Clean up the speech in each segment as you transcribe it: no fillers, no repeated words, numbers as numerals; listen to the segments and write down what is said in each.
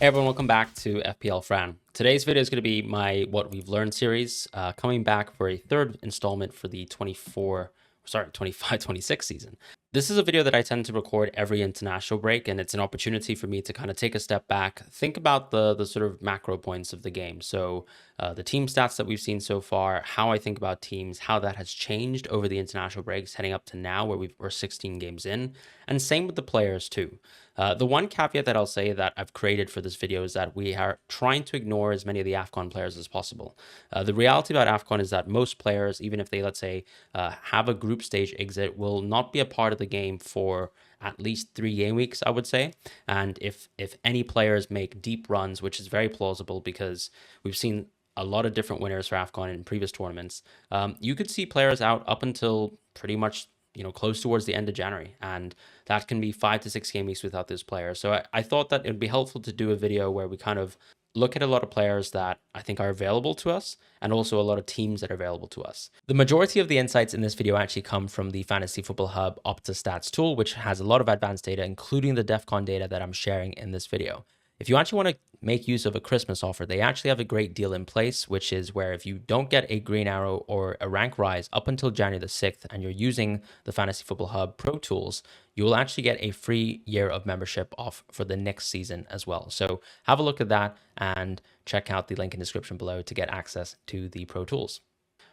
Hey everyone, welcome back to FPL Fran. Today's video is going to be my What We've Learned series, coming back for a third installment for the 25-26 season. This is a video that I tend to record every international break, and it's an opportunity for me to kind of take a step back, think about the sort of macro points of the game. So the team stats that we've seen so far, how I think about teams, how that has changed over the international breaks heading up to now where we're 16 games in, and same with the players too. The one caveat that I'll say that I've created for this video is that we are trying to ignore as many of the AFCON players as possible. The reality about AFCON is that most players, even if they, let's say, have a group stage exit, will not be a part of the game for at least 3 game weeks, I would say. And if any players make deep runs, which is very plausible because we've seen a lot of different winners for AFCON in previous tournaments, you could see players out up until pretty much close towards the end of January, and that can be 5 to 6 game weeks without this player. So I thought that it would be helpful to do a video where we kind of look at a lot of players that I think are available to us and also a lot of teams that are available to us. The majority of the insights in this video actually come from the Fantasy Football Hub Opta Stats tool, which has a lot of advanced data, including the DEFCON data that I'm sharing in this video. If you actually want to make use of a Christmas offer, they actually have a great deal in place, which is where if you don't get a green arrow or a rank rise up until January the 6th and you're using the Fantasy Football Hub Pro Tools, you will actually get a free year of membership off for the next season as well. So have a look at that and check out the link in the description below to get access to the Pro Tools.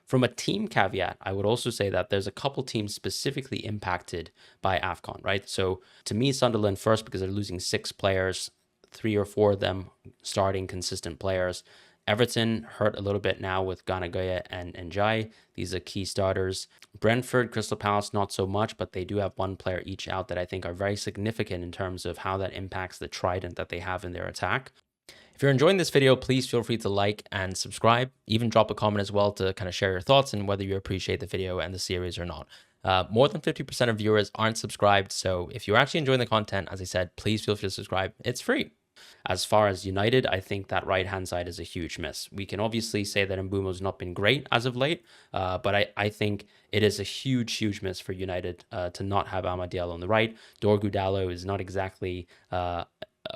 From a team caveat, I would also say that there's a couple teams specifically impacted by AFCON, right? So to me, Sunderland first, because they're losing 6 players, 3 or 4 of them starting consistent players. Everton hurt a little bit now with Ganagoya and Njai. These are key starters. Brentford, Crystal Palace, not so much, but they do have 1 player each out that I think are very significant in terms of how that impacts the trident that they have in their attack. If you're enjoying this video, please feel free to like and subscribe. Even drop a comment as well to kind of share your thoughts and whether you appreciate the video and the series or not. More than 50% of viewers aren't subscribed, so if you're actually enjoying the content, as I said, please feel free to subscribe. It's free. As far as United, I think that right-hand side is a huge miss. We can obviously say that Mbeumo's not been great as of late, but I think it is a huge miss for United to not have Amad Diallo on the right. Dorgu Dallo is not exactly a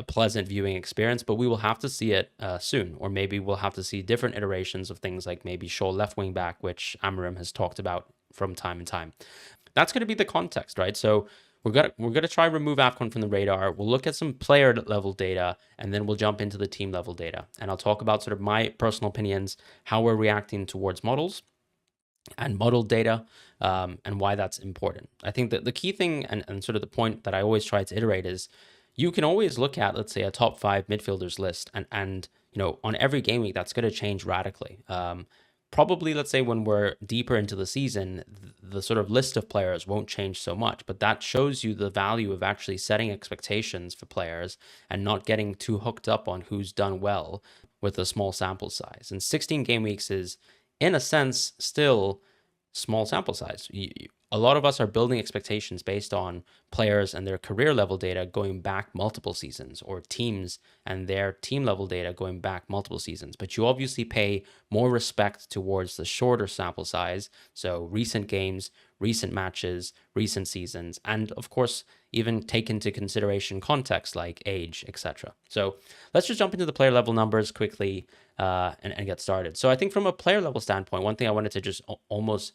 pleasant viewing experience, but we will have to see it soon, or maybe we'll have to see different iterations of things like maybe Shaw left wing back, which Amarim has talked about from time to time. That's going to be the context, right? So we're gonna try remove AFCON from the radar. We'll look at some player level data, and then we'll jump into the team level data. And I'll talk about sort of my personal opinions, how we're reacting towards models and model data, and why that's important. I think that the key thing and sort of the point that I always try to iterate is you can always look at, let's say, a top 5 midfielders list, and on every game week that's going to change radically. Probably, let's say, when we're deeper into the season, the sort of list of players won't change so much, but that shows you the value of actually setting expectations for players and not getting too hooked up on who's done well with a small sample size. And 16 game weeks is, in a sense, still small sample size. A lot of us are building expectations based on players and their career level data going back multiple seasons, or teams and their team level data going back multiple seasons. But you obviously pay more respect towards the shorter sample size. So recent games, recent matches, recent seasons, and of course, even take into consideration context like age, etc. So let's just jump into the player level numbers quickly and get started. So I think from a player level standpoint, one thing I wanted to just almost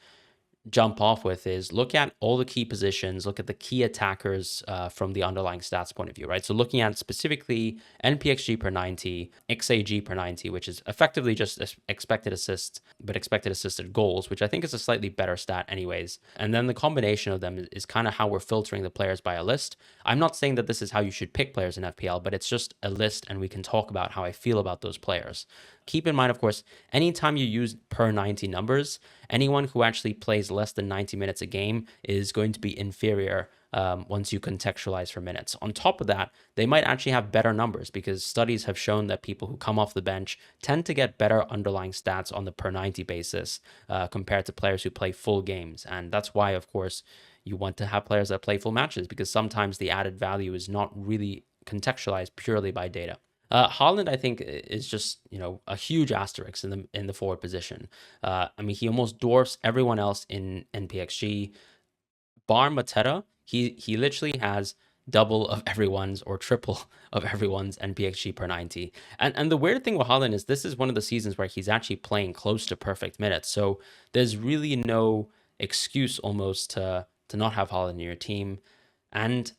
jump off with is look at all the key positions, look at the key attackers from the underlying stats point of view, right? So looking at specifically NPXG per 90, XAG per 90, which is effectively just expected assists, but expected assisted goals, which I think is a slightly better stat anyways. And then the combination of them is kind of how we're filtering the players by a list. I'm not saying that this is how you should pick players in FPL, but it's just a list and we can talk about how I feel about those players. Keep in mind, of course, anytime you use per 90 numbers, anyone who actually plays less than 90 minutes a game is going to be inferior once you contextualize for minutes. On top of that, they might actually have better numbers because studies have shown that people who come off the bench tend to get better underlying stats on the per 90 basis compared to players who play full games. And that's why, of course, you want to have players that play full matches, because sometimes the added value is not really contextualized purely by data. Haaland, I think, is just a huge asterisk in the forward position. I mean, he almost dwarfs everyone else in NPXG. Bar Mateta, he literally has double of everyone's or triple of everyone's NPXG per 90. And the weird thing with Haaland is this is one of the seasons where he's actually playing close to perfect minutes. So there's really no excuse almost to not have Haaland in your team. And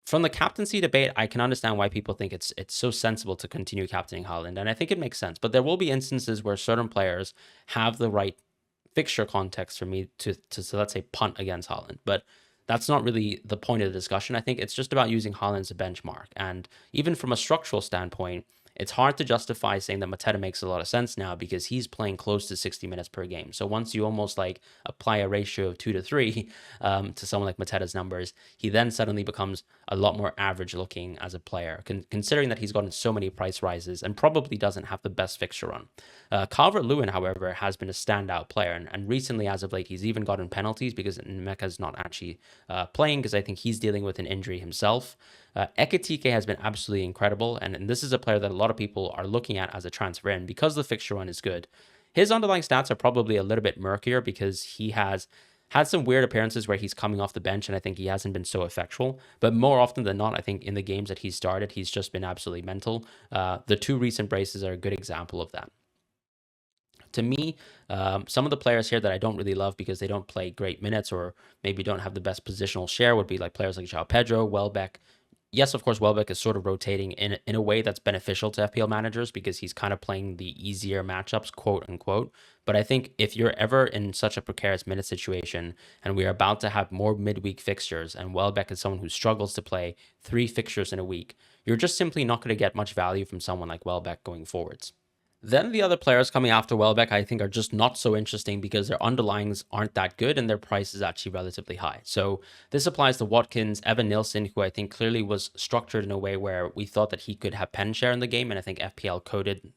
from the captaincy debate, I can understand why people think it's so sensible to continue captaining Haaland, and I think it makes sense. But there will be instances where certain players have the right fixture context for me to so let's say punt against Haaland. But that's not really the point of the discussion. I think it's just about using Haaland as a benchmark. And even from a structural standpoint, it's hard to justify saying that Mateta makes a lot of sense now because he's playing close to 60 minutes per game. So once you almost like apply a ratio of 2 to 3 to someone like Mateta's numbers, he then suddenly becomes a lot more average looking as a player, considering that he's gotten so many price rises and probably doesn't have the best fixture run. Calvert-Lewin, however, has been a standout player, and recently, as of late, he's even gotten penalties because Mecca's not actually playing because I think he's dealing with an injury himself. Ekitike has been absolutely incredible, and this is a player that a lot of people are looking at as a transfer in because the fixture run is good. His underlying stats are probably a little bit murkier because he has had some weird appearances where he's coming off the bench, and I think he hasn't been so effectual. But more often than not, I think in the games that he's started, he's just been absolutely mental. The two recent braces are a good example of that. To me, some of the players here that I don't really love because they don't play great minutes or maybe don't have the best positional share would be like players like João Pedro, Welbeck. Yes, of course, Welbeck is sort of rotating in a way that's beneficial to FPL managers because he's kind of playing the easier matchups, quote unquote. But I think if you're ever in such a precarious minute situation and we're about to have more midweek fixtures and Welbeck is someone who struggles to play 3 fixtures in a week, you're just simply not going to get much value from someone like Welbeck going forwards. Then the other players coming after Welbeck, I think, are just not so interesting because their underlyings aren't that good and their price is actually relatively high. So this applies to Watkins, Evan Nilsson, who I think clearly was structured in a way where we thought that he could have pen share in the game, and I think FPL coded,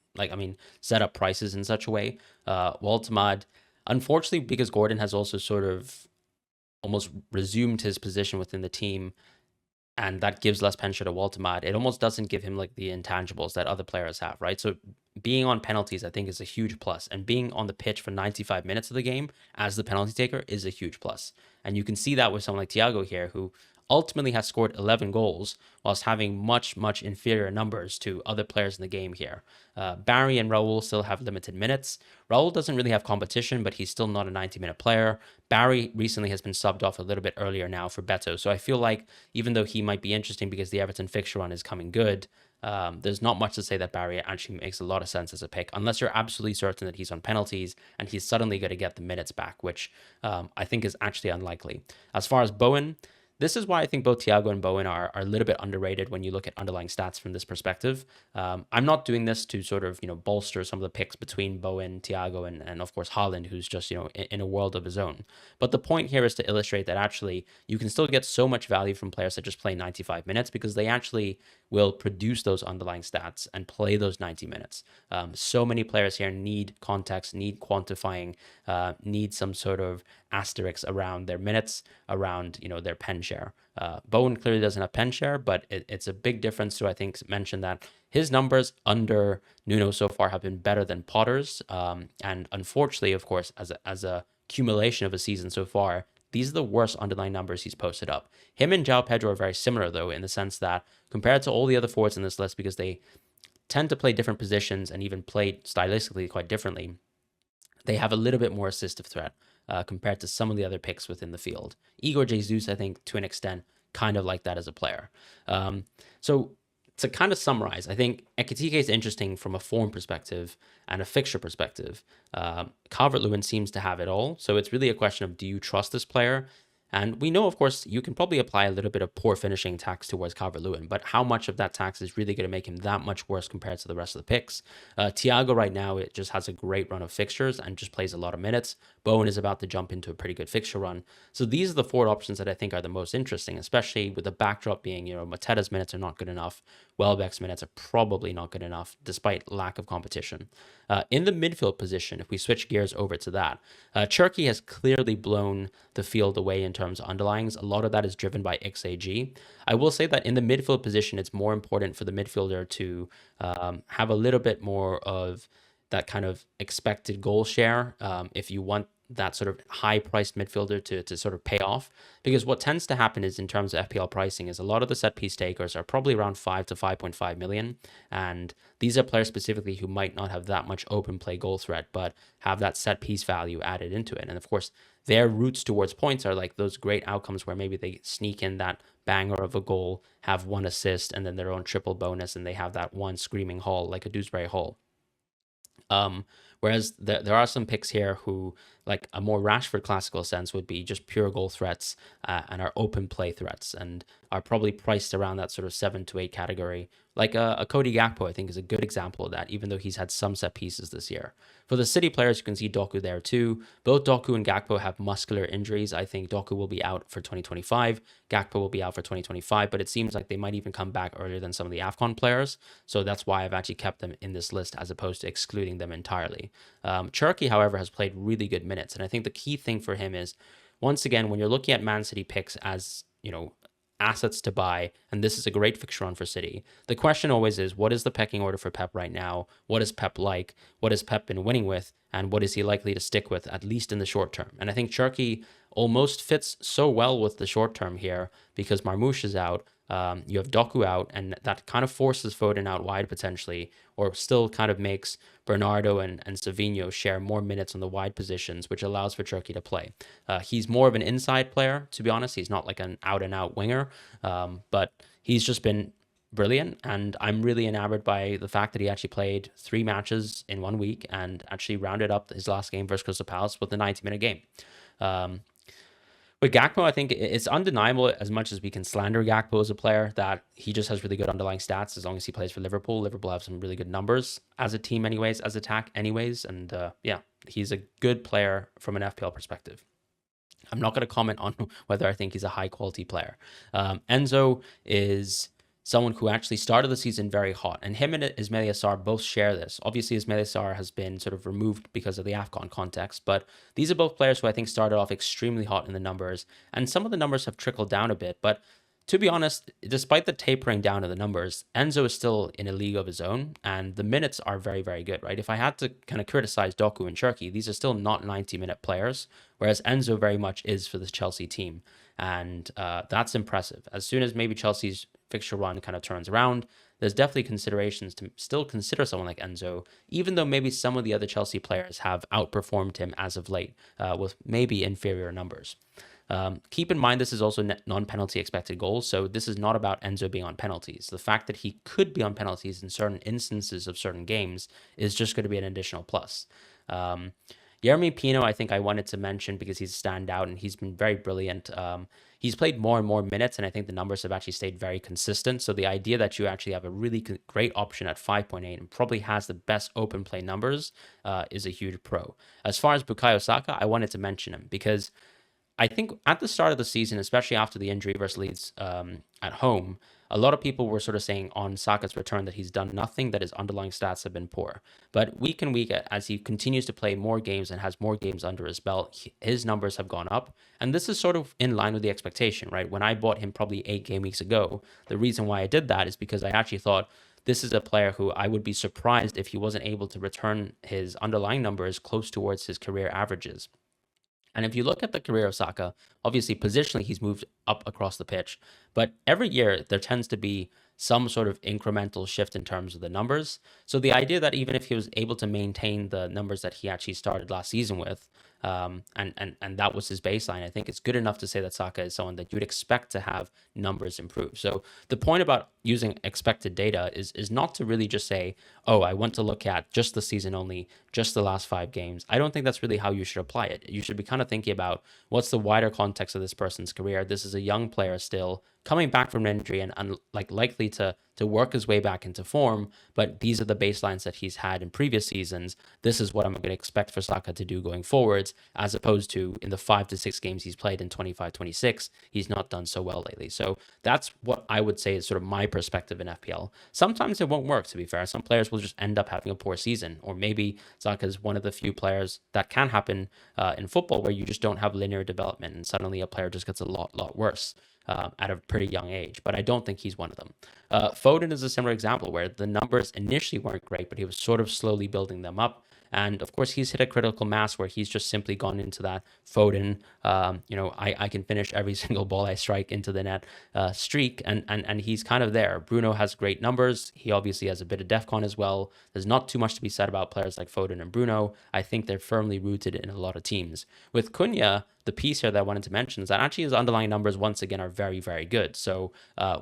set up prices in such a way. Waltemad, unfortunately, because Gordon has also sort of almost resumed his position within the team, and that gives less pension to Waltemad, it almost doesn't give him like the intangibles that other players have, right? So being on penalties, I think, is a huge plus. And being on the pitch for 95 minutes of the game as the penalty taker is a huge plus. And you can see that with someone like Thiago here, who ultimately has scored 11 goals whilst having much, much inferior numbers to other players in the game here. Barry and Raul still have limited minutes. Raul doesn't really have competition, but he's still not a 90-minute player. Barry recently has been subbed off a little bit earlier now for Beto. So I feel like even though he might be interesting because the Everton fixture run is coming good, there's not much to say that Barry actually makes a lot of sense as a pick, unless you're absolutely certain that he's on penalties and he's suddenly going to get the minutes back, which I think is actually unlikely. As far as Bowen, this is why I think both Thiago and Bowen are a little bit underrated when you look at underlying stats from this perspective. I'm not doing this to sort of, bolster some of the picks between Bowen, Thiago, and of course Haaland, who's just, in a world of his own. But the point here is to illustrate that actually you can still get so much value from players that just play 95 minutes because they actually will produce those underlying stats and play those 90 minutes. So many players here need context, need quantifying, need some sort of asterisks around their minutes, around their pen share. Bowen clearly doesn't have pen share, but it's a big difference to, I think, mention that his numbers under Nuno so far have been better than Potter's. And unfortunately, of course, as a accumulation of a season so far, these are the worst underlying numbers he's posted up. Him and João Pedro are very similar, though, in the sense that compared to all the other forwards in this list, because they tend to play different positions and even play stylistically quite differently, they have a little bit more assistive threat compared to some of the other picks within the field. Igor Jesus, I think, to an extent, kind of like that as a player. So to kind of summarize, I think Ekitike is interesting from a form perspective and a fixture perspective. Calvert-Lewin seems to have it all. So it's really a question of, do you trust this player? And we know, of course, you can probably apply a little bit of poor finishing tax towards Calvert-Lewin, but how much of that tax is really going to make him that much worse compared to the rest of the picks? Thiago right now, it just has a great run of fixtures and just plays a lot of minutes. Bowen is about to jump into a pretty good fixture run. So these are the forward options that I think are the most interesting, especially with the backdrop being, Mateta's minutes are not good enough. Welbeck's minutes are probably not good enough, despite lack of competition. In the midfield position, if we switch gears over to that, Cherki has clearly blown the field away in terms of underlyings. A lot of that is driven by XAG. I will say that in the midfield position, it's more important for the midfielder to have a little bit more of that kind of expected goal share if you want that sort of high priced midfielder to sort of pay off. Because what tends to happen is, in terms of FPL pricing, is a lot of the set piece takers are probably around 5 to 5.5 million. And these are players specifically who might not have that much open play goal threat, but have that set piece value added into it. And of course, their routes towards points are like those great outcomes where maybe they sneak in that banger of a goal, have one assist, and then their own triple bonus, and they have that one screaming haul like a Dewsbury Hall. Whereas there are some picks here who, like a more Rashford classical sense, would be just pure goal threats and are open play threats and are probably priced around that sort of 7 to 8 category. Like a Cody Gakpo, I think, is a good example of that, even though he's had some set pieces this year. For the City players, you can see Doku there too. Both Doku and Gakpo have muscular injuries. I think Doku will be out for 2025. Gakpo will be out for 2025, but it seems like they might even come back earlier than some of the AFCON players. So that's why I've actually kept them in this list as opposed to excluding them entirely. Cherki, however, has played really good minutes. And I think the key thing for him is, once again, when you're looking at Man City picks as, assets to buy, and this is a great fixture run for City, the question always is, what is the pecking order for Pep right now? What is Pep like? What has Pep been winning with? And what is he likely to stick with, at least in the short term? And I think Cherki almost fits so well with the short term here because Marmoush is out. You have Doku out, and that kind of forces Foden out wide potentially, or still kind of makes Bernardo and Savinho share more minutes on the wide positions, which allows for Cherki to play. He's more of an inside player, to be honest. He's not like an out-and-out winger, but he's just been brilliant, and I'm really enamored by the fact that he actually played 3 matches in 1 week and actually rounded up his last game versus Crystal Palace with a 90-minute game. With Gakpo, I think it's undeniable, as much as we can slander Gakpo as a player, that he just has really good underlying stats as long as he plays for Liverpool. Liverpool have some really good numbers as a team anyways, as attack anyways. And he's a good player from an FPL perspective. I'm not going to comment on whether I think he's a high quality player. Enzo is someone who actually started the season very hot, and him and Ismaila Sarr both share this. Obviously, Ismaila Sarr has been sort of removed because of the AFCON context, but these are both players who I think started off extremely hot in the numbers, and some of the numbers have trickled down a bit, but to be honest, despite the tapering down of the numbers, Enzo is still in a league of his own, and the minutes are very, very good, right? If I had to kind of criticize Doku and Cherki, these are still not 90-minute players, whereas Enzo very much is for the Chelsea team, and that's impressive. As soon as maybe Chelsea's fixture run kind of turns around, there's definitely considerations to still consider someone like Enzo, even though maybe some of the other Chelsea players have outperformed him as of late with maybe inferior numbers. Keep in mind, this is also non-penalty expected goals, so this is not about Enzo being on penalties. The fact that he could be on penalties in certain instances of certain games is just going to be an additional plus. Yeremy Pino, I think I wanted to mention because he's a standout and he's been very brilliant. He's played more and more minutes, and I think the numbers have actually stayed very consistent. So the idea that you actually have a really great option at 5.8 and probably has the best open play numbers is a huge pro. As far as Bukayo Saka, I wanted to mention him because I think at the start of the season, especially after the injury versus Leeds at home, a lot of people were sort of saying on Saka's return that he's done nothing, that his underlying stats have been poor. But week in, week, as he continues to play more games and has more games under his belt, his numbers have gone up. And this is sort of in line with the expectation, right? When I bought him probably 8 game weeks ago, the reason why I did that is because I actually thought this is a player who I would be surprised if he wasn't able to return his underlying numbers close towards his career averages. And if you look at the career of Saka, obviously positionally he's moved up across the pitch, but every year there tends to be some sort of incremental shift in terms of the numbers. So the idea that even if he was able to maintain the numbers that he actually started last season with, and that was his baseline, I think it's good enough to say that Saka is someone that you'd expect to have numbers improve. So the point about using expected data is not to really just say, oh, I want to look at just the season only, just the last 5 games. I don't think that's really how you should apply it. You should be kind of thinking about what's the wider context of this person's career. This is a young player still coming back from an injury and likely to work his way back into form, but these are the baselines that he's had in previous seasons. This is what I'm going to expect for Saka to do going forwards, as opposed to in the 5 to 6 games he's played in 25-26, he's not done so well lately. So that's what I would say is sort of my perspective in FPL. Sometimes it won't work, to be fair. Some players will just end up having a poor season, or maybe Saka is one of the few players that can happen in football where you just don't have linear development and suddenly a player just gets a lot worse. At a pretty young age, but I don't think he's one of them. Foden is a similar example where the numbers initially weren't great, but he was sort of slowly building them up. And of course, he's hit a critical mass where he's just simply gone into that Foden, I can finish every single ball I strike into the net streak, and he's kind of there. Bruno has great numbers. He obviously has a bit of DEFCON as well. There's not too much to be said about players like Foden and Bruno. I think they're firmly rooted in a lot of teams. With Cunha, the piece here that I wanted to mention is that actually his underlying numbers once again are very, very good. So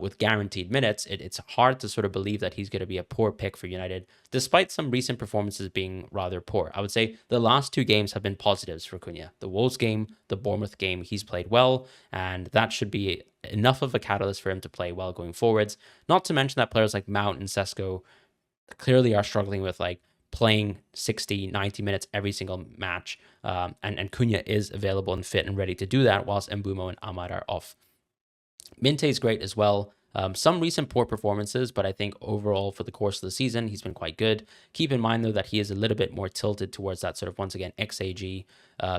with guaranteed minutes, it's hard to sort of believe that he's going to be a poor pick for United, despite some recent performances being rather poor. I would say the last 2 games have been positives for Cunha. The Wolves game, the Bournemouth game, he's played well, and that should be enough of a catalyst for him to play well going forwards. Not to mention that players like Mount and Sesko clearly are struggling with like playing 60, 90 minutes every single match. And Cunha is available and fit and ready to do that, whilst Mbumo and Ahmad are off. Minte is great as well. Some recent poor performances, but I think overall for the course of the season, he's been quite good. Keep in mind, though, that he is a little bit more tilted towards that sort of, once again, XAG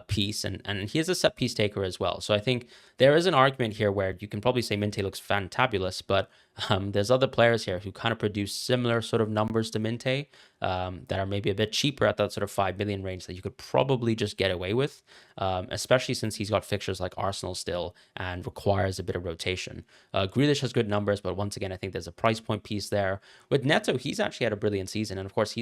piece, and he is a set piece taker as well. So I think there is an argument here where you can probably say Minte looks fantabulous, but there's other players here who kind of produce similar sort of numbers to Minte that are maybe a bit cheaper at that sort of 5 million range that you could probably just get away with, especially since he's got fixtures like Arsenal still and requires a bit of rotation. Grealish has good numbers, but once again, I think there's a price point piece there. With Neto, he's actually had a brilliant season, and of course,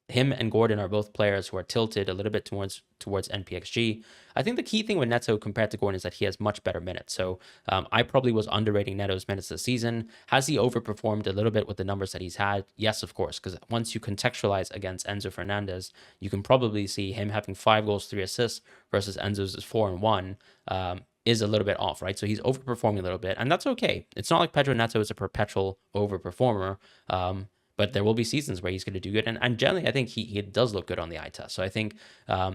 him and Gordon are both players who are tilted a little bit towards NPXG. I think the key thing with Neto compared to Gordon is that he has much better minutes. So I probably was underrating Neto's minutes this season. Has he overperformed a little bit with the numbers that he's had? Yes, of course, because once you contextualize against Enzo Fernandez, you can probably see him having 5 goals, 3 assists versus Enzo's 4 and 1. Is a little bit off, right? So he's overperforming a little bit, and that's okay. It's not like Pedro Neto is a perpetual overperformer. But there will be seasons where he's going to do good. And generally, I think he does look good on the eye test. So I think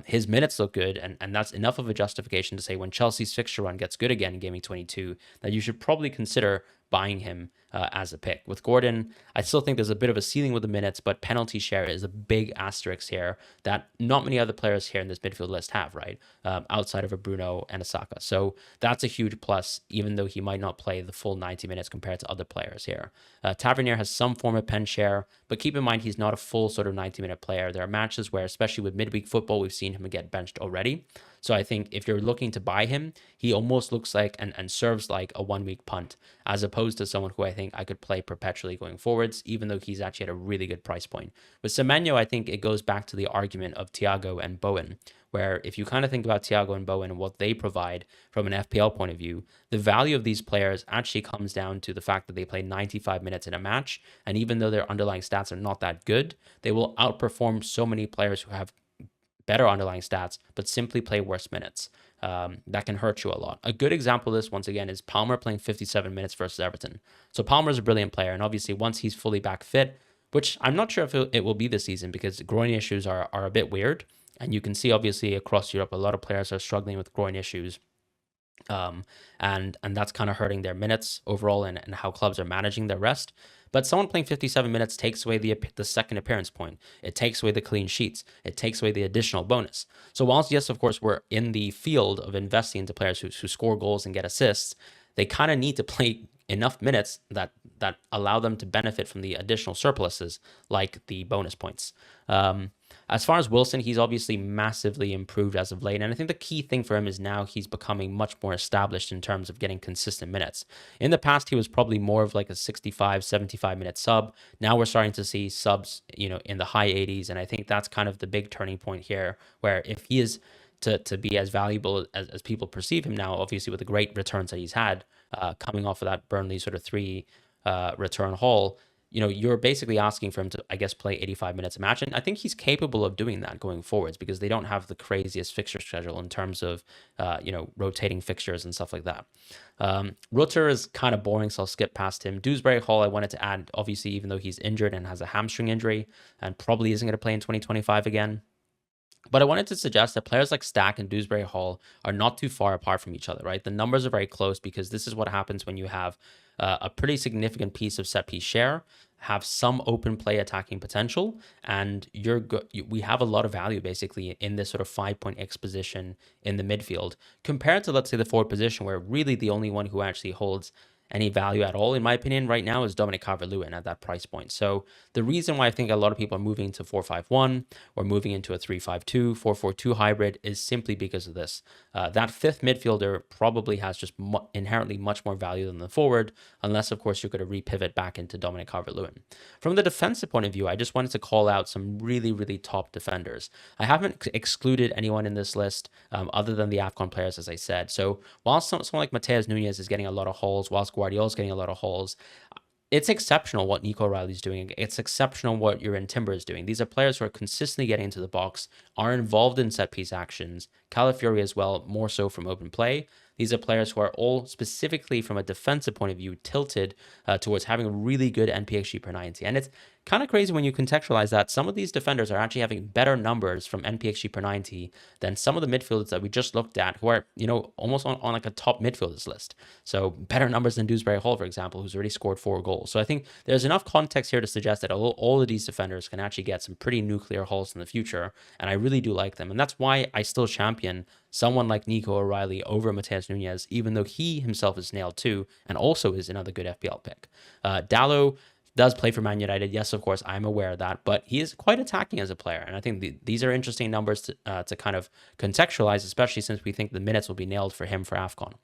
his minutes look good. And that's enough of a justification to say when Chelsea's fixture run gets good again in Gaming 22, that you should probably consider buying him as a pick. With Gordon, I still think there's a bit of a ceiling with the minutes, but penalty share is a big asterisk here that not many other players here in this midfield list have, right? Outside of a Bruno and a Saka. So that's a huge plus, even though he might not play the full 90 minutes compared to other players here. Tavernier has some form of pen share, but keep in mind he's not a full sort of 90-minute player. There are matches where, especially with midweek football, we've seen him get benched already. So I think if you're looking to buy him, he almost looks like and serves like a 1-week punt, as opposed to someone who I think I could play perpetually going forwards, even though he's actually at a really good price point. With Semenyo, I think it goes back to the argument of Thiago and Bowen, where if you kind of think about Thiago and Bowen and what they provide from an FPL point of view, the value of these players actually comes down to the fact that they play 95 minutes in a match, and even though their underlying stats are not that good, they will outperform so many players who have better underlying stats, but simply play worse minutes. That can hurt you a lot. A good example of this, once again, is Palmer playing 57 minutes versus Everton. So Palmer's a brilliant player, and obviously once he's fully back fit, which I'm not sure if it will be this season because groin issues are a bit weird, and you can see obviously across Europe, a lot of players are struggling with groin issues. And that's kind of hurting their minutes overall and how clubs are managing their rest. But someone playing 57 minutes takes away the second appearance point. It takes away the clean sheets. It takes away the additional bonus. So whilst, yes, of course, we're in the field of investing into players who score goals and get assists, they kind of need to play enough minutes that allow them to benefit from the additional surpluses like the bonus points. As far as Wilson, he's obviously massively improved as of late. And I think the key thing for him is now he's becoming much more established in terms of getting consistent minutes. In the past, he was probably more of like a 65, 75-minute sub. Now we're starting to see subs, in the high 80s. And I think that's kind of the big turning point here, where if he is to be as valuable as people perceive him now, obviously with the great returns that he's had coming off of that Burnley sort of 3 return haul, you're basically asking for him to, I guess, play 85 minutes a match. And I think he's capable of doing that going forwards because they don't have the craziest fixture schedule in terms of, rotating fixtures and stuff like that. Rutter is kind of boring, so I'll skip past him. Dewsbury Hall, I wanted to add, obviously, even though he's injured and has a hamstring injury and probably isn't going to play in 2025 again. But I wanted to suggest that players like Stack and Dewsbury Hall are not too far apart from each other, right? The numbers are very close because this is what happens when you have a pretty significant piece of set piece share, have some open play attacking potential, and we have a lot of value basically in this sort of 5-point-X position in the midfield compared to, let's say, the forward position where really the only one who actually holds any value at all, in my opinion, right now is Dominic Calvert-Lewin at that price point. So the reason why I think a lot of people are moving to 4-5-1 or moving into a 3-5-2, 4-4-2 hybrid is simply because of this. That fifth midfielder probably has just inherently much more value than the forward, unless, of course, you're going to repivot back into Dominic Calvert-Lewin. From the defensive point of view, I just wanted to call out some really, really top defenders. I haven't excluded anyone in this list other than the AFCON players, as I said. So while someone like Mateus Nunes is getting a lot of hauls, whilst Guardiola's getting a lot of hauls, it's exceptional what Nico O'Reilly's doing. It's exceptional what Urin Timber is doing. These are players who are consistently getting into the box, are involved in set-piece actions. Calafiori as well, more so from open play. These are players who are all specifically from a defensive point of view tilted towards having a really good NPXG per 90. And it's kind of crazy when you contextualize that some of these defenders are actually having better numbers from NPXG per 90 than some of the midfielders that we just looked at who are, almost on like a top midfielders list. So better numbers than Dewsbury Hall, for example, who's already scored 4 goals. So I think there's enough context here to suggest that all of these defenders can actually get some pretty nuclear hauls in the future. And I really do like them. And that's why I still champion someone like Nico O'Reilly over Mateus Nunes, even though he himself is nailed too, and also is another good FPL pick. Dalot does play for Man United. Yes, of course, I'm aware of that, but he is quite attacking as a player. And I think these are interesting numbers to kind of contextualize, especially since we think the minutes will be nailed for him for AFCON.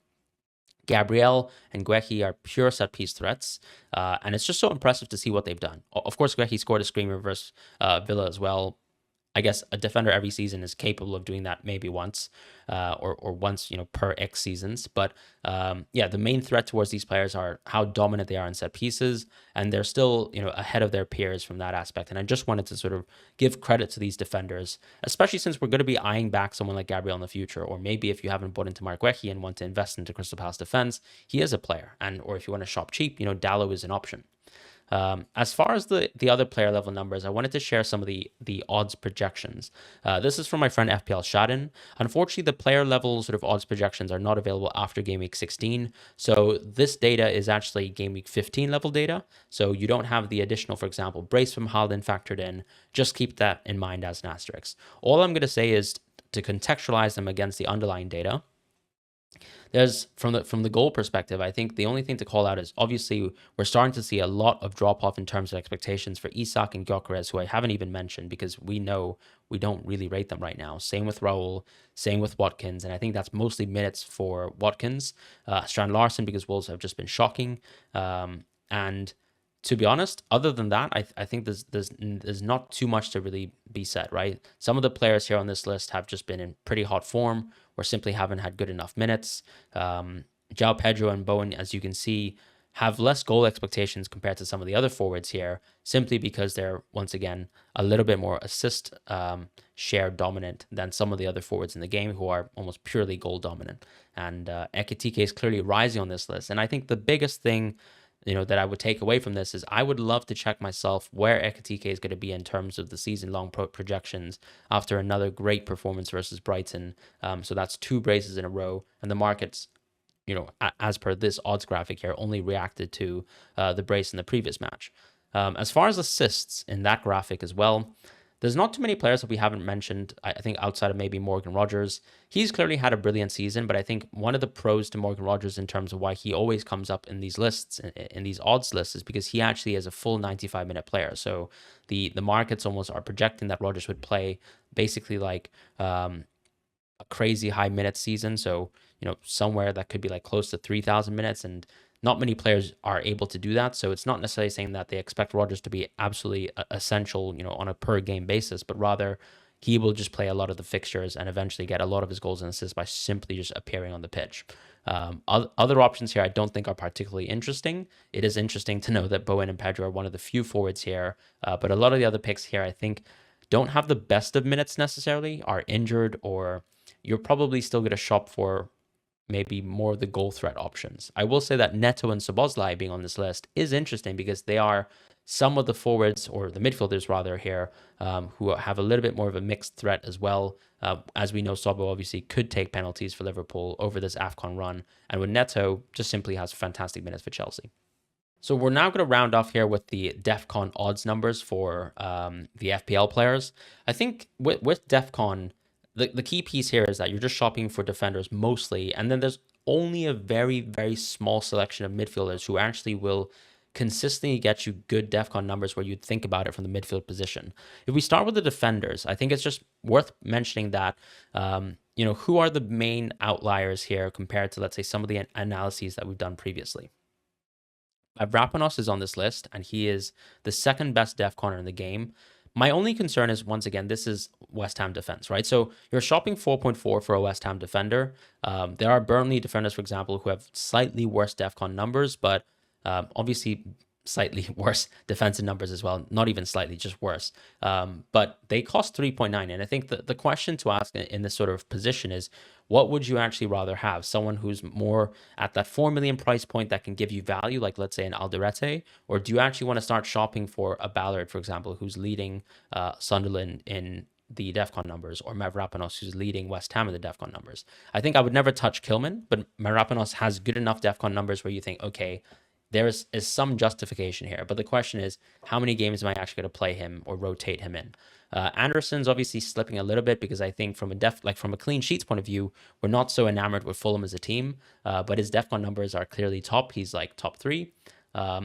Gabriel and Guehi are pure set-piece threats, and it's just so impressive to see what they've done. Of course, Guehi scored a screamer versus Villa as well. I guess a defender every season is capable of doing that maybe once or once, per X seasons. But the main threat towards these players are how dominant they are in set pieces. And they're still, ahead of their peers from that aspect. And I just wanted to sort of give credit to these defenders, especially since we're going to be eyeing back someone like Gabriel in the future. Or maybe if you haven't bought into Mark Guehi and want to invest into Crystal Palace defense, he is a player. Or if you want to shop cheap, Dalot is an option. As far as the other player level numbers, I wanted to share some of the odds projections. This is from my friend FPL Shadden. Unfortunately, the player level sort of odds projections are not available after Game Week 16. So this data is actually Game Week 15 level data. So you don't have the additional, for example, brace from Haaland factored in. Just keep that in mind as an asterisk. All I'm going to say is to contextualize them against the underlying data. There's from the goal perspective, I think the only thing to call out is obviously we're starting to see a lot of drop off in terms of expectations for Isak and Gyökeres, who I haven't even mentioned because we know we don't really rate them right now. Same with Raul, same with Watkins, and I think that's mostly minutes for Watkins. Strand Larson, because Wolves have just been shocking, and to be honest, other than that, I think there's not too much to really be said, right? Some of the players here on this list have just been in pretty hot form or simply haven't had good enough minutes. João Pedro and Bowen, as you can see, have less goal expectations compared to some of the other forwards here, simply because they're, once again, a little bit more assist share dominant than some of the other forwards in the game who are almost purely goal dominant. And Ekitike is clearly rising on this list. And I think the biggest thing that I would take away from this is I would love to check myself where Ekitike is going to be in terms of the season-long projections after another great performance versus Brighton. So that's 2 braces in a row, and the markets, as per this odds graphic here, only reacted to the brace in the previous match. As far as assists in that graphic as well, there's not too many players that we haven't mentioned, I think, outside of maybe Morgan Rogers. He's clearly had a brilliant season, but I think one of the pros to Morgan Rogers in terms of why he always comes up in these lists, in these odds lists, is because he actually is a full 95-minute player. So the markets almost are projecting that Rogers would play basically like a crazy high minute season. So, somewhere that could be like close to 3,000 minutes, and not many players are able to do that. So it's not necessarily saying that they expect Rodgers to be absolutely essential, on a per game basis, but rather he will just play a lot of the fixtures and eventually get a lot of his goals and assists by simply just appearing on the pitch. Other options here I don't think are particularly interesting. It is interesting to know that Bowen and Pedro are one of the few forwards here, but a lot of the other picks here I think don't have the best of minutes necessarily, are injured, or you're probably still going to shop for maybe more of the goal threat options. I will say that Neto and Szoboszlai being on this list is interesting because they are some of the forwards, or the midfielders rather here, who have a little bit more of a mixed threat as well. As we know, Sobo obviously could take penalties for Liverpool over this AFCON run, and with Neto just simply has fantastic minutes for Chelsea. So we're now going to round off here with the DEFCON odds numbers for the FPL players. I think with DEFCON, the key piece here is that you're just shopping for defenders mostly, and then there's only a very, very small selection of midfielders who actually will consistently get you good DEFCON numbers where you'd think about it from the midfield position. If we start with the defenders, I think it's just worth mentioning that, who are the main outliers here compared to, let's say, some of the analyses that we've done previously. Mavropanos is on this list, and he is the second best DEFCONer in the game. My only concern is, once again, this is West Ham defense, right? So you're shopping 4.4 for a West Ham defender. There are Burnley defenders, for example, who have slightly worse DEFCON numbers, but obviously slightly worse defensive numbers as well. Not even slightly, just worse. But they cost 3.9. And I think the question to ask in this sort of position is, what would you actually rather have? Someone who's more at that 4 million price point that can give you value, like let's say an Alderete, or do you actually want to start shopping for a Ballard, for example, who's leading Sunderland in the DEFCON numbers, or Mavropanos, who's leading West Ham in the DEFCON numbers? I think I would never touch Kilman, but Mavropanos has good enough DEFCON numbers where you think, okay, there is some justification here. But the question is, how many games am I actually going to play him or rotate him in? Anderson's obviously slipping a little bit because I think from a clean sheets point of view, we're not so enamored with Fulham as a team, but his DEFCON numbers are clearly top. He's like top 3.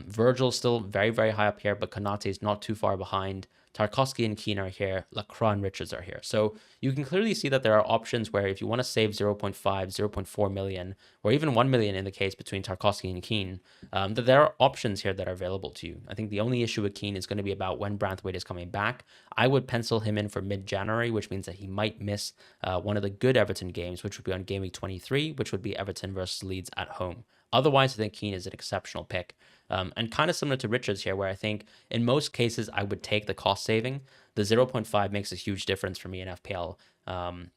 Virgil's still very, very high up here, but Konate is not too far behind. Tarkowski and Keane are here. Lacroix and Richards are here. So you can clearly see that there are options where if you want to save 0.5, 0.4 million, or even 1 million in the case between Tarkowski and Keane, that there are options here that are available to you. I think the only issue with Keane is going to be about when Branthwaite is coming back. I would pencil him in for mid-January, which means that he might miss one of the good Everton games, which would be on Gameweek 23, which would be Everton versus Leeds at home. Otherwise, I think Keane is an exceptional pick. And kind of similar to Richards here, where I think in most cases I would take the cost saving. The 0.5 makes a huge difference for me in FPL,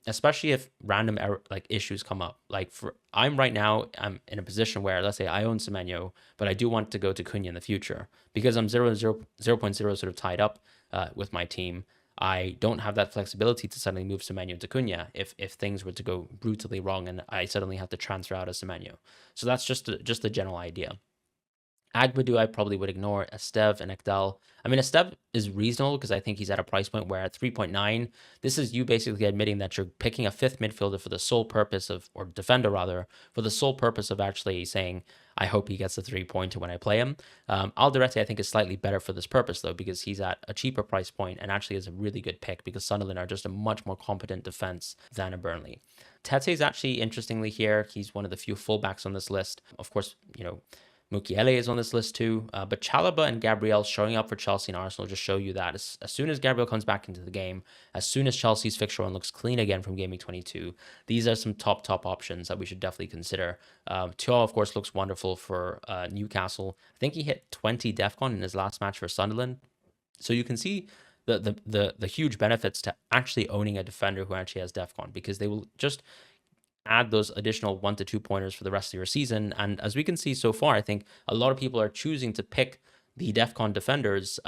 especially if random issues come up. I'm in a position where, let's say I own Semenyo, but I do want to go to Cunha in the future because I'm 0.0 sort of tied up with my team. I don't have that flexibility to suddenly move Semenyo to Cunha if things were to go brutally wrong and I suddenly have to transfer out of Semenyo. So that's just a general idea. Agbadu, I probably would ignore. Esteve and Ekdal. I mean, Esteve is reasonable because I think he's at a price point where at 3.9, this is you basically admitting that you're picking a fifth midfielder for the sole purpose of, or defender rather, for the sole purpose of actually saying, I hope he gets a 3-pointer when I play him. Alderete, I think, is slightly better for this purpose, though, because he's at a cheaper price point and actually is a really good pick because Sunderland are just a much more competent defense than a Burnley. Tete is actually, interestingly here, he's one of the few fullbacks on this list. Of course, Mukiele is on this list too, but Chalobah and Gabriel showing up for Chelsea and Arsenal just show you that as soon as Gabriel comes back into the game, as soon as Chelsea's fixture run looks clean again from Gameweek 22, these are some top options that we should definitely consider. Tuchel, of course, looks wonderful for Newcastle. I think he hit 20 DEFCON in his last match for Sunderland. So you can see the huge benefits to actually owning a defender who actually has DEFCON, because they will just add those additional 1 to 2 pointers for the rest of your season. And as we can see so far, I think a lot of people are choosing to pick the DEFCON defenders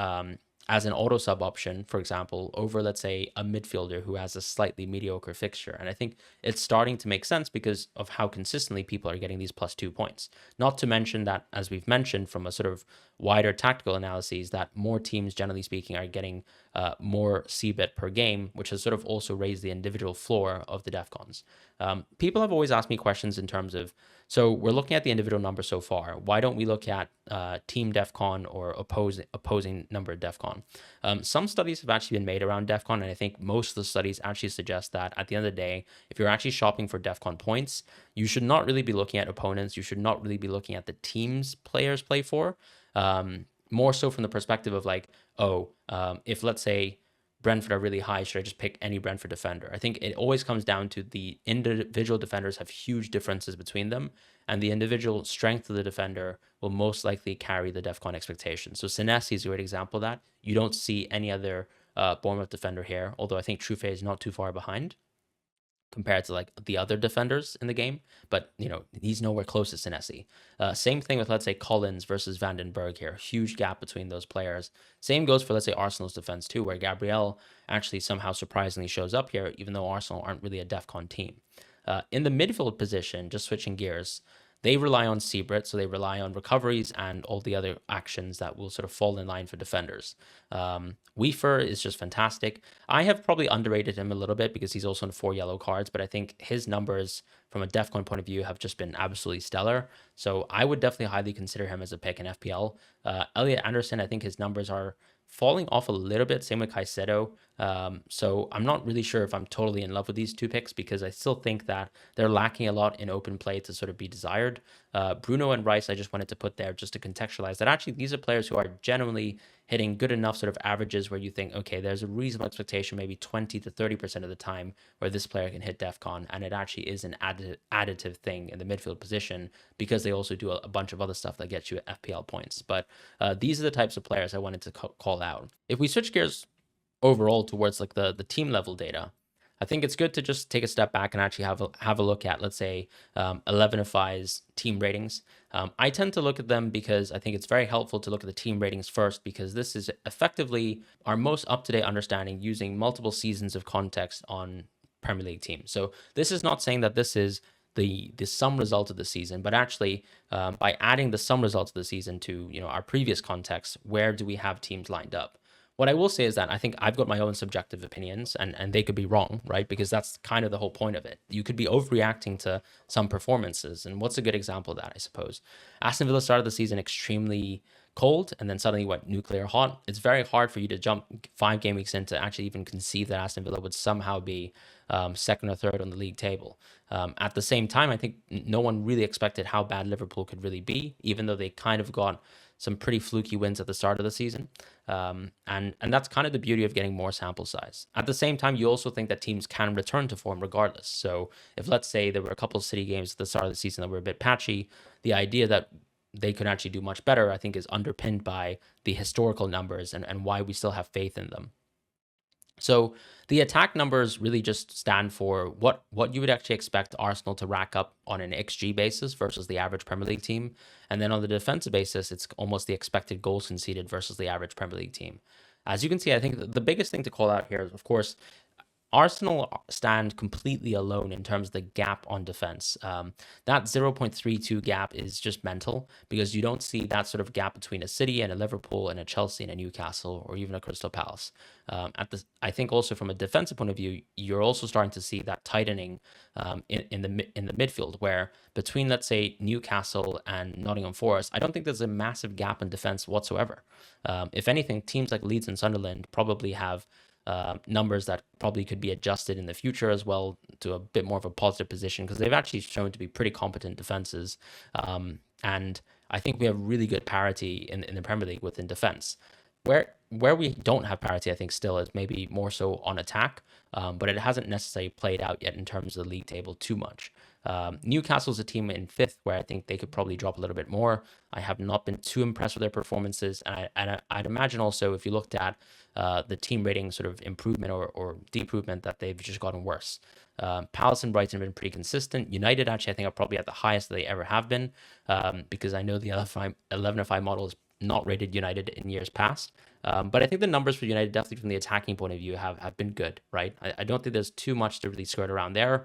as an auto sub option, for example, over, let's say, a midfielder who has a slightly mediocre fixture. And I think it's starting to make sense because of how consistently people are getting these +2 points. Not to mention that, as we've mentioned from a sort of wider tactical analyses, that more teams, generally speaking, are getting more CBIT per game, which has sort of also raised the individual floor of the DEFCONs. People have always asked me questions in terms of, so we're looking at the individual numbers so far. Why don't we look at team DEFCON or opposing number DEFCON? Some studies have actually been made around DEFCON, and I think most of the studies actually suggest that at the end of the day, if you're actually shopping for DEFCON points, you should not really be looking at opponents. You should not really be looking at the teams players play for. More so from the perspective of if let's say Brentford are really high, should I just pick any Brentford defender? I think it always comes down to the individual defenders have huge differences between them, and the individual strength of the defender will most likely carry the DEFCON expectation. So Senesi is a great example of that. You don't see any other Bournemouth defender here, although I think Trufe is not too far behind compared to the other defenders in the game, but he's nowhere close to Senesi. Same thing with, let's say, Collins versus Van den Berg here. Huge gap between those players. Same goes for, let's say, Arsenal's defense too, where Gabriel actually somehow surprisingly shows up here, even though Arsenal aren't really a DEFCON team. In the midfield position, just switching gears, they rely on Seabrit, so they rely on recoveries and all the other actions that will sort of fall in line for defenders. Weaver is just fantastic. I have probably underrated him a little bit because he's also on 4 yellow cards, but I think his numbers from a DEFCON point of view have just been absolutely stellar. So I would definitely highly consider him as a pick in FPL. Elliot Anderson, I think his numbers are falling off a little bit. Same with Caicedo. So I'm not really sure if I'm totally in love with these two picks because I still think that they're lacking a lot in open play to sort of be desired. Bruno and Rice, I just wanted to put there just to contextualize that actually these are players who are generally hitting good enough sort of averages where you think, okay, there's a reasonable expectation, maybe 20 to 30% of the time where this player can hit DEFCON, and it actually is an additive thing in the midfield position because they also do a bunch of other stuff that gets you FPL points. But these are the types of players I wanted to call out. If we switch gears overall towards like the team level data, I think it's good to just take a step back and actually have a look at, let's say, 11FI's team ratings. I tend to look at them because I think it's very helpful to look at the team ratings first, because this is effectively our most up-to-date understanding using multiple seasons of context on Premier League teams. So this is not saying that this is the sum result of the season, but actually by adding the sum results of the season to our previous context, where do we have teams lined up? What I will say is that I think I've got my own subjective opinions, and they could be wrong, right? Because that's kind of the whole point of it. You could be overreacting to some performances. And what's a good example of that, I suppose? Aston Villa started the season extremely cold and then suddenly went nuclear hot. It's very hard for you to jump 5 game weeks in to actually even conceive that Aston Villa would somehow be second or third on the league table. At the same time, I think no one really expected how bad Liverpool could really be, even though they kind of got some pretty fluky wins at the start of the season. And that's kind of the beauty of getting more sample size. At the same time, you also think that teams can return to form regardless. So if, let's say, there were a couple of City games at the start of the season that were a bit patchy, the idea that they could actually do much better, I think, is underpinned by the historical numbers and why we still have faith in them. So the attack numbers really just stand for what you would actually expect Arsenal to rack up on an XG basis versus the average Premier League team. And then on the defensive basis, it's almost the expected goals conceded versus the average Premier League team. As you can see, I think the biggest thing to call out here is, of course, Arsenal stand completely alone in terms of the gap on defense. That 0.32 gap is just mental because you don't see that sort of gap between a City and a Liverpool and a Chelsea and a Newcastle or even a Crystal Palace. I think also from a defensive point of view, you're also starting to see that tightening in the midfield, where between, let's say, Newcastle and Nottingham Forest, I don't think there's a massive gap in defense whatsoever. If anything, teams like Leeds and Sunderland probably have numbers that probably could be adjusted in the future as well to a bit more of a positive position, because they've actually shown to be pretty competent defenses. And I think we have really good parity in the Premier League within defense. Where we don't have parity, I think, still is maybe more so on attack, but it hasn't necessarily played out yet in terms of the league table too much. Newcastle's a team in 5th where I think they could probably drop a little bit more. I have not been too impressed with their performances, and I'd imagine also if you looked at the team rating sort of improvement or deprovement, that they've just gotten worse. Palace and Brighton have been pretty consistent. United actually I think are probably at the highest that they ever have been, because I know the 11FI model is not rated United in years past. But I think the numbers for United, definitely from the attacking point of view, have been good, right? I don't think there's too much to really skirt around there.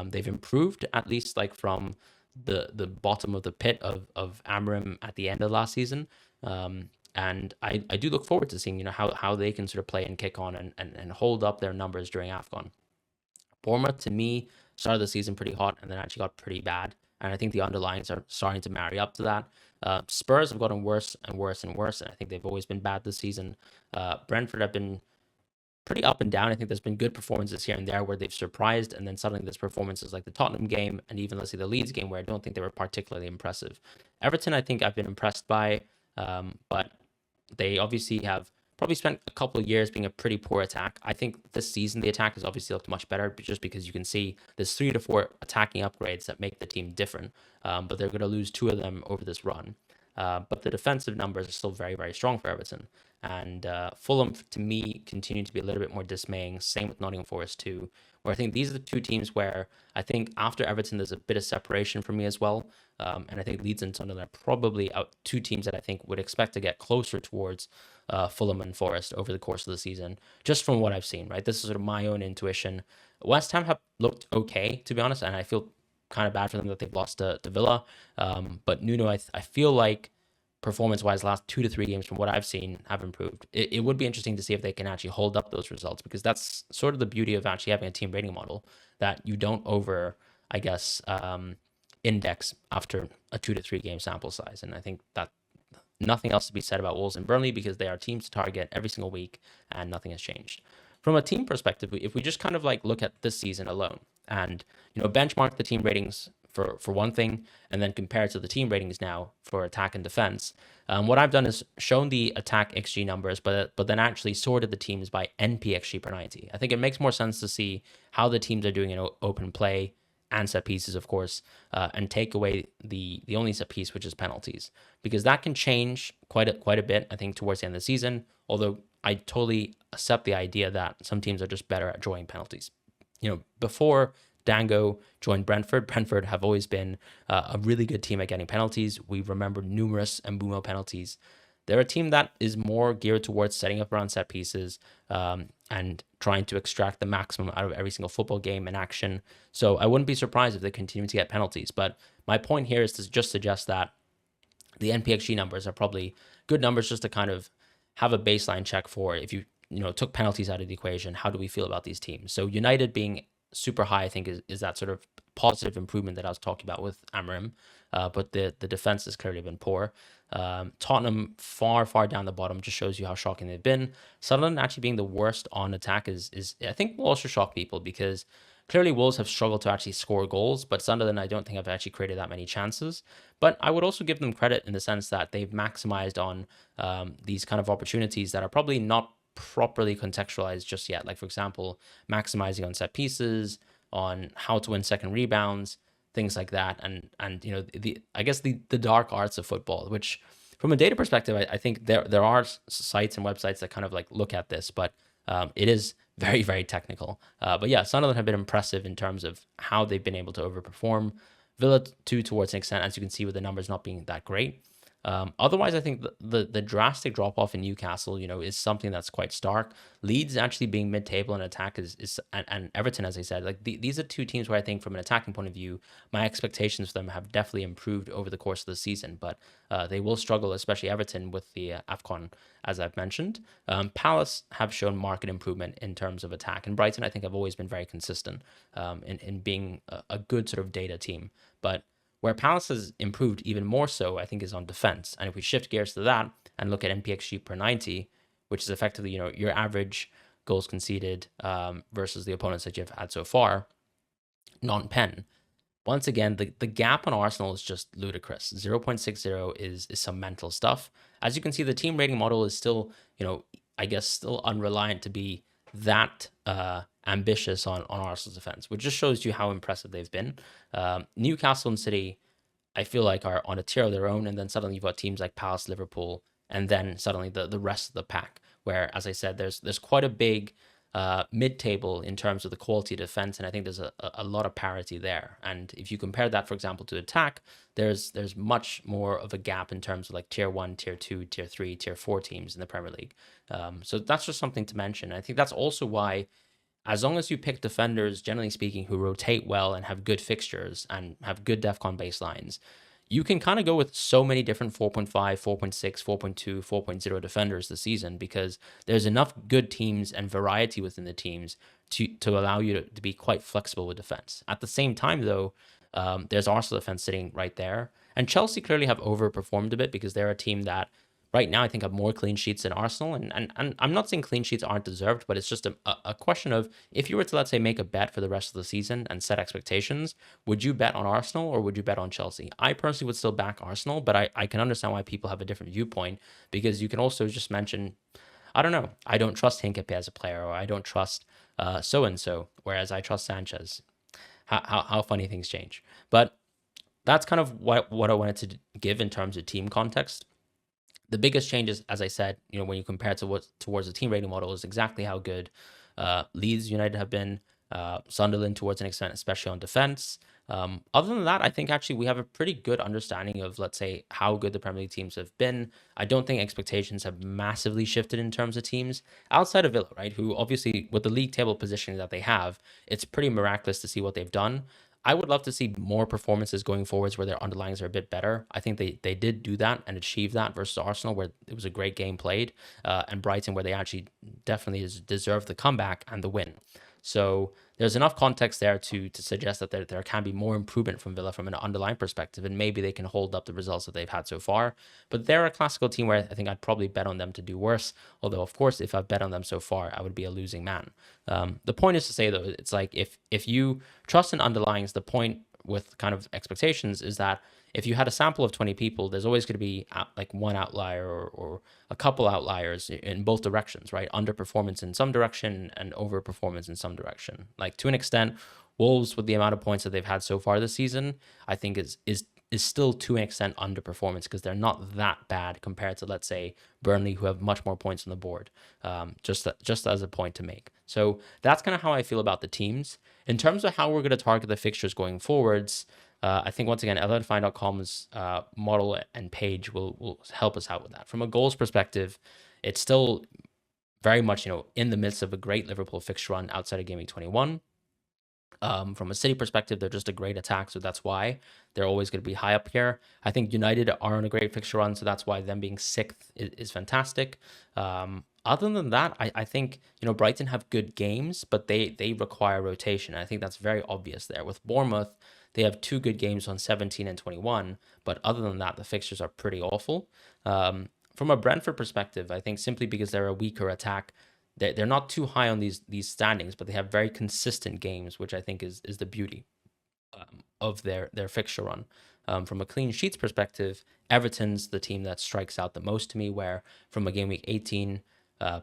They've improved, at least like from the bottom of the pit of Amorim at the end of last season. And I do look forward to seeing how they can sort of play and kick on and hold up their numbers during AFCON. Bournemouth, to me, started the season pretty hot and then actually got pretty bad. And I think the underlyings are starting to marry up to that. Spurs have gotten worse and worse and worse, and I think they've always been bad this season. Brentford have been pretty up and down. I think there's been good performances here and there where they've surprised, and then suddenly there's performances like the Tottenham game and even, let's say, the Leeds game where I don't think they were particularly impressive. Everton, I think I've been impressed by, but they obviously have probably spent a couple of years being a pretty poor attack. I think this season the attack has obviously looked much better, just because you can see there's 3 to 4 attacking upgrades that make the team different, but they're going to lose 2 of them over this run. But the defensive numbers are still very, very strong for Everton. And Fulham, to me, continue to be a little bit more dismaying. Same with Nottingham Forest too, where I think these are the 2 teams where I think after Everton, there's a bit of separation for me as well. And I think Leeds and Sunderland are probably 2 teams that I think would expect to get closer towards Fulham and Forest over the course of the season, just from what I've seen, right? This is sort of my own intuition. West Ham have looked okay, to be honest, and I feel kind of bad for them that they've lost to Villa. But Nuno, I feel like performance-wise, last 2 to 3 games from what I've seen have improved. It would be interesting to see if they can actually hold up those results, because that's sort of the beauty of actually having a team rating model, that you don't over, I guess, index after a 2 to 3 game sample size. And I think that nothing else to be said about Wolves and Burnley, because they are teams to target every single week and nothing has changed. From a team perspective, if we just kind of like look at this season alone and, benchmark the team ratings for one thing, and then compare it to the team ratings now for attack and defense. What I've done is shown the attack XG numbers, but then actually sorted the teams by NP per 90. I think it makes more sense to see how the teams are doing in open play and set pieces, of course, and take away the only set piece, which is penalties, because that can change quite a bit, I think, towards the end of the season. Although I totally accept the idea that some teams are just better at drawing penalties. Before Dango joined Brentford have always been a really good team at getting penalties. We remember numerous Mbumo penalties. They're a team that is more geared towards setting up around set pieces and trying to extract the maximum out of every single football game and action. So I wouldn't be surprised if they continue to get penalties. But my point here is to just suggest that the NPXG numbers are probably good numbers just to kind of have a baseline check for if you took penalties out of the equation. How do we feel about these teams? So United being super high, I think, is that sort of positive improvement that I was talking about with Amarim. But the defense has clearly been poor. Tottenham far down the bottom just shows you how shocking they've been. Sunderland actually being the worst on attack is I think will also shock people, because clearly Wolves have struggled to actually score goals, but Sunderland I don't think have actually created that many chances. But I would also give them credit in the sense that they've maximized on these kind of opportunities that are probably not properly contextualized just yet. Like, for example, maximizing on set pieces, on how to win second rebounds, things like that. And I guess the dark arts of football, which from a data perspective, I think there are sites and websites that kind of like look at this, but it is very technical. But yeah, Sunderland have been impressive in terms of how they've been able to overperform. Villa too, towards an extent, as you can see with the numbers not being that great. Otherwise, I think the drastic drop off in Newcastle, is something that's quite stark. Leeds actually being mid-table in attack and Everton, as I said, like these are two teams where I think from an attacking point of view, my expectations for them have definitely improved over the course of the season, but they will struggle, especially Everton with the AFCON, as I've mentioned. Palace have shown market improvement in terms of attack, and Brighton, I think, have always been very consistent in being a good sort of data team, but where Palace has improved even more so, I think, is on defense. And if we shift gears to that and look at NPXG per 90, which is effectively, your average goals conceded versus the opponents that you've had so far, non-pen. Once again, the gap on Arsenal is just ludicrous. 0.60 is some mental stuff. As you can see, the team rating model is still, I guess, still unreliant to be that ambitious on Arsenal's defense, which just shows you how impressive they've been. Newcastle and City, I feel like, are on a tier of their own, and then suddenly you've got teams like Palace, Liverpool, and then suddenly the rest of the pack, where, as I said, there's quite a big mid-table in terms of the quality of defense, and I think there's a lot of parity there. And if you compare that, for example, to attack, there's much more of a gap in terms of like tier 1, tier 2, tier 3, tier 4 teams in the Premier League. So that's just something to mention. I think that's also why, as long as you pick defenders, generally speaking, who rotate well and have good fixtures and have good DEFCON baselines, you can kind of go with so many different 4.5, 4.6, 4.2, 4.0 defenders this season, because there's enough good teams and variety within the teams to allow you to be quite flexible with defense. At the same time, though, there's Arsenal defense sitting right there. And Chelsea clearly have overperformed a bit, because they're a team that right now I think have more clean sheets than Arsenal. And I'm not saying clean sheets aren't deserved, but it's just a question of, if you were to, let's say, make a bet for the rest of the season and set expectations, would you bet on Arsenal or would you bet on Chelsea? I personally would still back Arsenal, but I can understand why people have a different viewpoint, because you can also just mention, I don't know, I don't trust Hincapié as a player, or I don't trust so-and-so, whereas I trust Sanchez. How funny things change. But that's kind of what I wanted to give in terms of team context. The biggest changes, as I said, when you compare it towards the team rating model, is exactly how good Leeds United have been, Sunderland towards an extent, especially on defense. Other than that, I think actually we have a pretty good understanding of, let's say, how good the Premier League teams have been. I don't think expectations have massively shifted in terms of teams outside of Villa, right? Who obviously, with the league table positioning that they have, it's pretty miraculous to see what they've done. I would love to see more performances going forwards where their underlyings are a bit better. I think they did do that and achieve that versus Arsenal, where it was a great game played, and Brighton, where they actually definitely deserved the comeback and the win. So there's enough context there to suggest that there can be more improvement from Villa from an underlying perspective, and maybe they can hold up the results that they've had so far. But they're a classical team where I think I'd probably bet on them to do worse. Although, of course, if I bet on them so far, I would be a losing man. The point is to say, though, it's like if you trust in underlyings, the point with kind of expectations is that if you had a sample of 20 people, there's always going to be like one outlier or a couple outliers in both directions, right? Underperformance in some direction and overperformance in some direction. Like, to an extent, Wolves, with the amount of points that they've had so far this season, I think is still to an extent underperformance, because they're not that bad compared to, let's say, Burnley, who have much more points on the board. Just as a point to make. So that's kind of how I feel about the teams. In terms of how we're going to target the fixtures going forwards, I think, once again, L95.com's model and page will help us out with that. From a goals perspective, it's still very much, in the midst of a great Liverpool fixture run outside of Gameweek 21. From a City perspective, they're just a great attack, so that's why they're always going to be high up here. I think United are on a great fixture run, so that's why them being sixth is fantastic. Other than that, I think, Brighton have good games, but they require rotation. I think that's very obvious there. With Bournemouth, they have 2 good games on 17 and 21, but other than that, the fixtures are pretty awful. From a Brentford perspective, I think simply because they're a weaker attack, they're not too high on these standings, but they have very consistent games, which I think is the beauty of their fixture run. From a clean sheets perspective, Everton's the team that strikes out the most to me, where from a Gameweek 18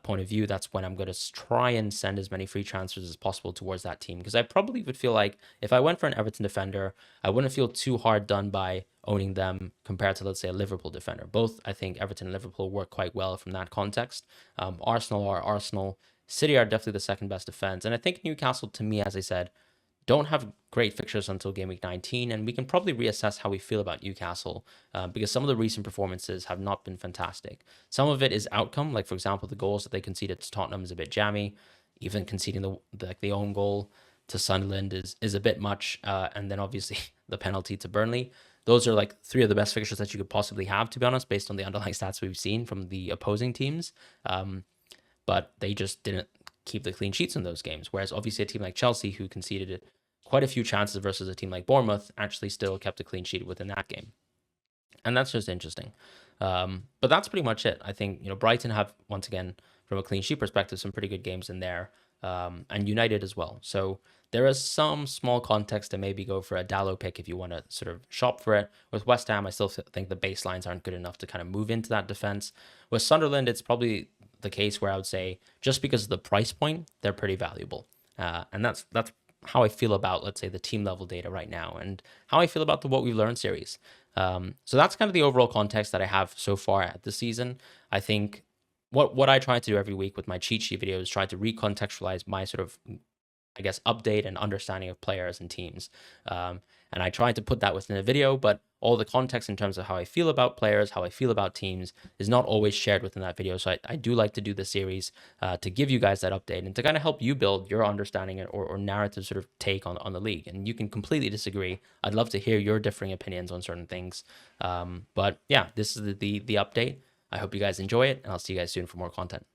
point of view, that's when I'm going to try and send as many free transfers as possible towards that team, because I probably would feel like if I went for an Everton defender, I wouldn't feel too hard done by owning them compared to, let's say, a Liverpool defender. Both, I think, Everton and Liverpool work quite well from that context. Arsenal are Arsenal. City are definitely the second best defense. And I think Newcastle, to me, as I said, don't have great fixtures until Game Week 19, and we can probably reassess how we feel about Newcastle, because some of the recent performances have not been fantastic. Some of it is outcome, like, for example, the goals that they conceded to Tottenham is a bit jammy. Even conceding the own goal to Sunderland is a bit much, and then obviously the penalty to Burnley. Those are like 3 of the best fixtures that you could possibly have, to be honest, based on the underlying stats we've seen from the opposing teams. But they just didn't keep the clean sheets in those games. Whereas obviously a team like Chelsea, who conceded quite a few chances versus a team like Bournemouth, actually still kept a clean sheet within that game. And that's just interesting. But that's pretty much it. I think, Brighton have, once again, from a clean sheet perspective, some pretty good games in there. And United as well. So there is some small context to maybe go for a Dallo pick if you want to sort of shop for it. With West Ham, I still think the baselines aren't good enough to kind of move into that defense. With Sunderland, it's probably the case where I would say, just because of the price point, they're pretty valuable. And that's how I feel about, let's say, the team level data right now, and how I feel about the What We've Learned series. So that's kind of the overall context that I have so far at the season. I think what I try to do every week with my cheat sheet videos is try to recontextualize my sort of, I guess, update and understanding of players and teams. And I try to put that within a video, but all the context in terms of how I feel about players, how I feel about teams, is not always shared within that video. So I do like to do the series to give you guys that update and to kind of help you build your understanding or narrative sort of take on the league. And you can completely disagree. I'd love to hear your differing opinions on certain things. But yeah, this is the update. I hope you guys enjoy it, and I'll see you guys soon for more content.